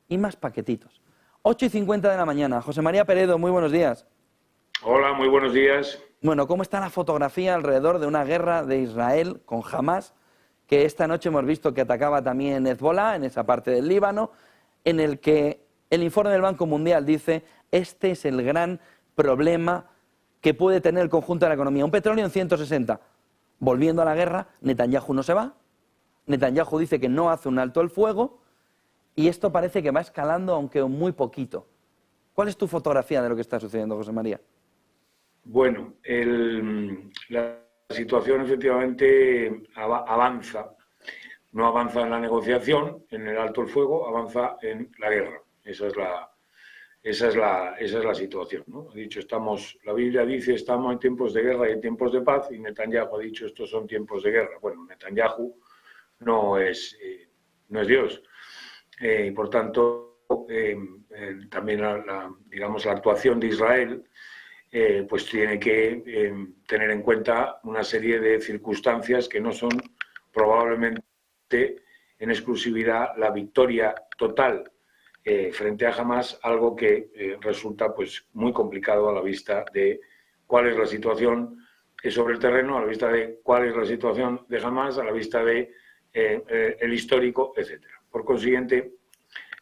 Y más paquetitos. 8:50 de la mañana. José María Peredo, muy buenos días. Hola, muy buenos días. Bueno, ¿cómo está la fotografía alrededor de una guerra de Israel con Hamás? Que esta noche hemos visto que atacaba también Hezbolá, en esa parte del Líbano, en el que el informe del Banco Mundial dice este es el gran problema que puede tener el conjunto de la economía. Un petróleo en 160. Volviendo a la guerra, Netanyahu no se va. Netanyahu dice que no hace un alto el fuego y esto parece que va escalando, aunque muy poquito. ¿Cuál es tu fotografía de lo que está sucediendo, José María? Bueno, la situación efectivamente avanza. No avanza en la negociación, en el alto el fuego, avanza en la guerra. Esa es la situación, ¿no? Ha dicho, la Biblia dice, estamos en tiempos de guerra y en tiempos de paz, y Netanyahu ha dicho, estos son tiempos de guerra. Bueno, Netanyahu no es Dios. Y por tanto, también digamos, la actuación de Israel pues tiene que tener en cuenta una serie de circunstancias que no son probablemente en exclusividad la victoria total frente a Hamás, algo que resulta pues muy complicado a la vista de cuál es la situación sobre el terreno, a la vista de cuál es la situación de Hamás, a la vista de el histórico, etcétera. Por consiguiente,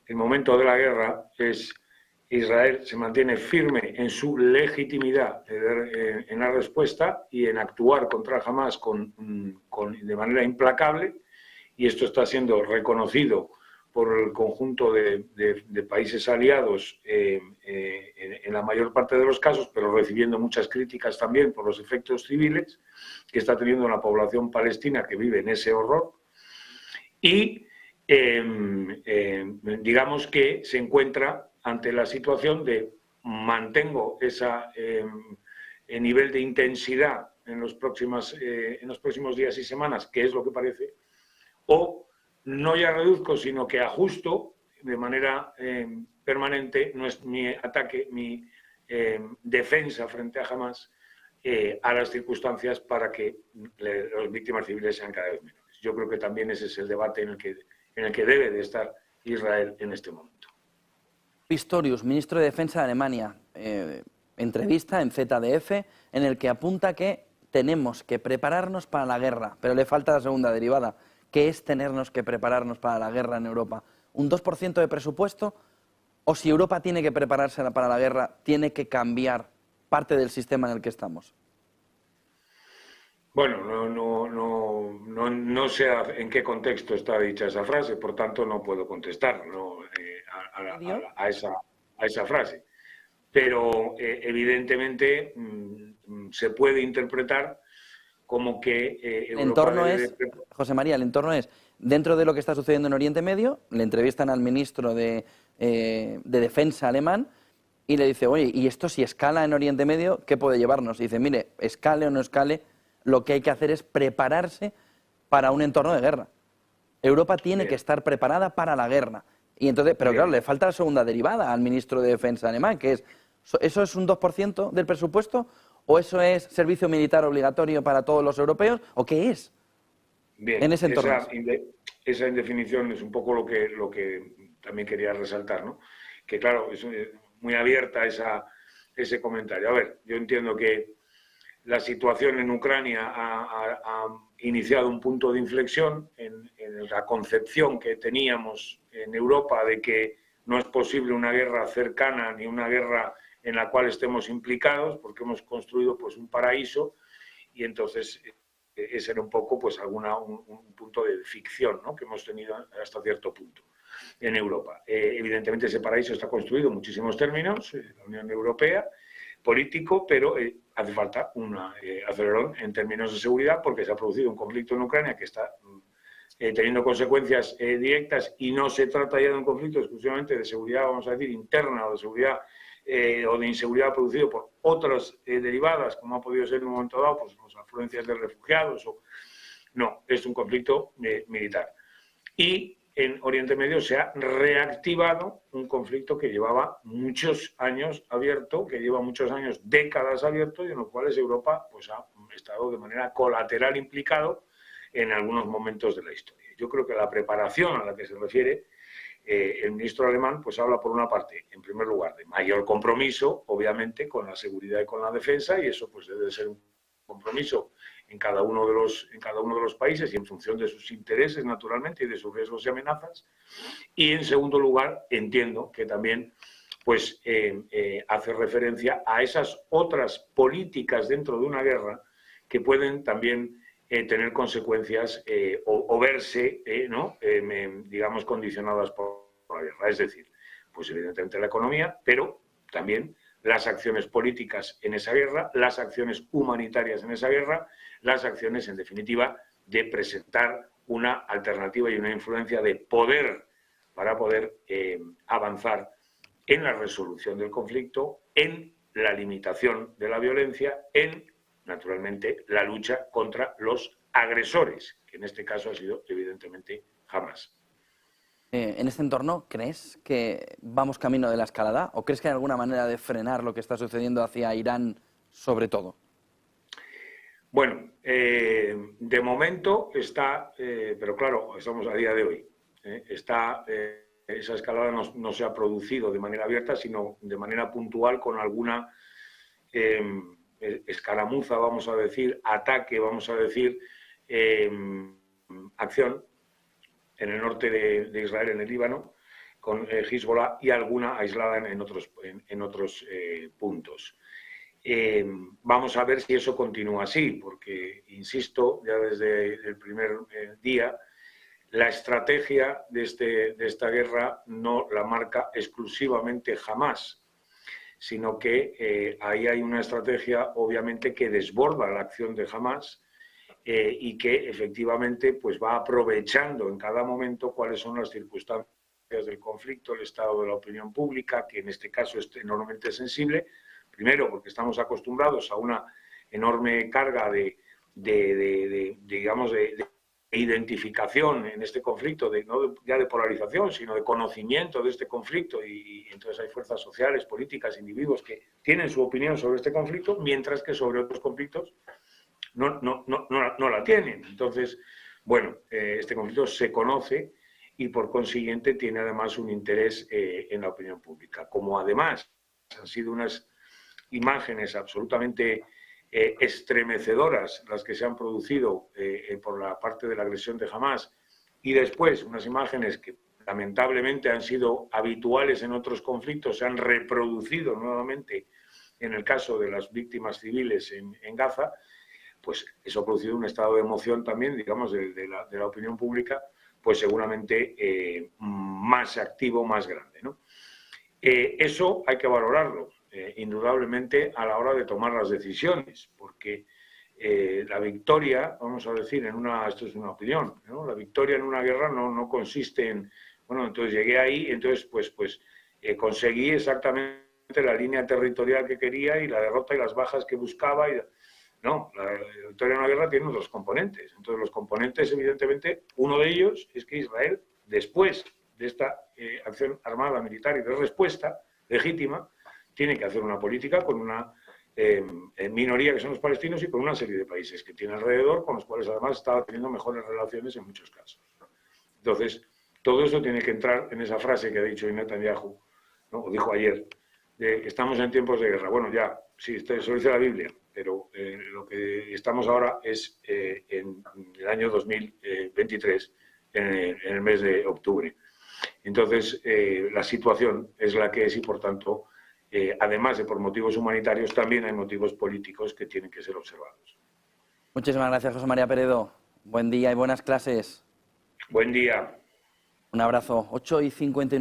el momento de la guerra es Israel se mantiene firme en su legitimidad en la respuesta y en actuar contra Hamás de manera implacable, y esto está siendo reconocido por el conjunto de países aliados en la mayor parte de los casos, pero recibiendo muchas críticas también por los efectos civiles que está teniendo la población palestina que vive en ese horror. Y digamos que se encuentra ante la situación de mantengo ese nivel de intensidad en los próximos días y semanas, que es lo que parece, o no ya reduzco, sino que ajusto de manera permanente mi ataque, mi defensa frente a Hamás a las circunstancias para que las víctimas civiles sean cada vez menores. Yo creo que también ese es el debate en el que debe de estar Israel en este momento. Pistorius, ministro de Defensa de Alemania, entrevista en ZDF en el que apunta que tenemos que prepararnos para la guerra, pero le falta la segunda derivada, que es tenernos que prepararnos para la guerra en Europa. ¿Un 2% de presupuesto? ¿O si Europa tiene que prepararse para la guerra, tiene que cambiar parte del sistema en el que estamos? Bueno, no sé en qué contexto está dicha esa frase, por tanto no puedo contestar a esa frase. Pero evidentemente se puede interpretar como que Europa debe... José María, el entorno es, dentro de lo que está sucediendo en Oriente Medio, le entrevistan al ministro de Defensa alemán y le dice, oye, ¿y esto si escala en Oriente Medio, qué puede llevarnos? Y dice, mire, escale o no escale, lo que hay que hacer es prepararse para un entorno de guerra. Europa tiene que estar preparada para la guerra. Y entonces, pero claro, le falta la segunda derivada al ministro de Defensa alemán, que es, ¿eso es un 2% del presupuesto? ¿O eso es servicio militar obligatorio para todos los europeos? ¿O qué es? Bien, En ese entorno. esa indefinición es un poco lo que también quería resaltar, ¿no? Que claro, es muy abierta ese comentario. A ver, yo entiendo que la situación en Ucrania ha iniciado un punto de inflexión en la concepción que teníamos en Europa de que no es posible una guerra cercana ni una guerra en la cual estemos implicados, porque hemos construido pues un paraíso, y entonces ese era un poco pues un punto de ficción, ¿no?, que hemos tenido hasta cierto punto en Europa. Evidentemente ese paraíso está construido en muchísimos términos, la Unión Europea, político, pero hace falta un acelerón en términos de seguridad, porque se ha producido un conflicto en Ucrania que está teniendo consecuencias directas, y no se trata ya de un conflicto exclusivamente de seguridad, vamos a decir, interna, o de seguridad o de inseguridad producido por otras derivadas, como ha podido ser en un momento dado, pues las afluencias de refugiados. No, es un conflicto militar. Y en Oriente Medio se ha reactivado un conflicto que llevaba muchos años abierto, que lleva muchos años, décadas abierto, y en los cuales Europa pues, ha estado de manera colateral implicado en algunos momentos de la historia. Yo creo que la preparación a la que se refiere el ministro alemán pues habla por una parte, en primer lugar, de mayor compromiso, obviamente, con la seguridad y con la defensa, y eso pues debe ser un compromiso en cada uno de los países y en función de sus intereses, naturalmente, y de sus riesgos y amenazas. Y en segundo lugar, entiendo que también pues hace referencia a esas otras políticas dentro de una guerra que pueden también tener consecuencias o verse, digamos, condicionadas por la guerra. Es decir, pues evidentemente la economía, pero también las acciones políticas en esa guerra, las acciones humanitarias en esa guerra, las acciones, en definitiva, de presentar una alternativa y una influencia de poder para poder avanzar en la resolución del conflicto, en la limitación de la violencia, en, naturalmente, la lucha contra los agresores, que en este caso ha sido, evidentemente, Hamás. En este entorno, ¿crees que vamos camino de la escalada? ¿O crees que hay alguna manera de frenar lo que está sucediendo hacia Irán, sobre todo? Bueno, de momento está, pero claro, estamos a día de hoy, esa escalada no se ha producido de manera abierta, sino de manera puntual con alguna escaramuza, vamos a decir, ataque, vamos a decir, acción en el norte de Israel, en el Líbano, con Hezbollah y alguna aislada en otros puntos. Vamos a ver si eso continúa así, porque, insisto, ya desde el primer día, la estrategia de esta guerra no la marca exclusivamente Hamás, sino que ahí hay una estrategia, obviamente, que desborda la acción de Hamás y que, efectivamente, pues va aprovechando en cada momento cuáles son las circunstancias del conflicto, el estado de la opinión pública, que en este caso es enormemente sensible. Primero, porque estamos acostumbrados a una enorme carga de identificación en este conflicto, no ya de polarización, sino de conocimiento de este conflicto, y entonces hay fuerzas sociales, políticas, individuos que tienen su opinión sobre este conflicto, mientras que sobre otros conflictos no la tienen. Entonces, bueno, este conflicto se conoce y por consiguiente tiene además un interés en la opinión pública. Como además han sido unas imágenes absolutamente estremecedoras las que se han producido por la parte de la agresión de Hamás, y después unas imágenes que lamentablemente han sido habituales en otros conflictos, se han reproducido nuevamente en el caso de las víctimas civiles en Gaza, pues eso ha producido un estado de emoción también, digamos, de la opinión pública, pues seguramente más activo, más grande, ¿no? Eso hay que valorarlo, indudablemente, a la hora de tomar las decisiones, porque la victoria, vamos a decir, esto es una opinión, ¿no? La victoria en una guerra no consiste en, bueno, entonces llegué ahí, entonces pues conseguí exactamente la línea territorial que quería y la derrota y las bajas que buscaba. No, la victoria en una guerra tiene otros componentes. Entonces, los componentes, evidentemente, uno de ellos es que Israel, después de esta acción armada, militar y de respuesta legítima, tiene que hacer una política con una minoría que son los palestinos y con una serie de países que tiene alrededor, con los cuales además estaba teniendo mejores relaciones en muchos casos. Entonces, todo eso tiene que entrar en esa frase que ha dicho Netanyahu, ¿no? O dijo ayer, de que estamos en tiempos de guerra. Bueno, ya, sí, eso lo dice la Biblia, pero lo que estamos ahora es en el año 2023, en el mes de octubre. Entonces, la situación es la que es y, por tanto, además de por motivos humanitarios, también hay motivos políticos que tienen que ser observados. Muchísimas gracias, José María Peredo. Buen día y buenas clases. Buen día. Un abrazo. 8:59.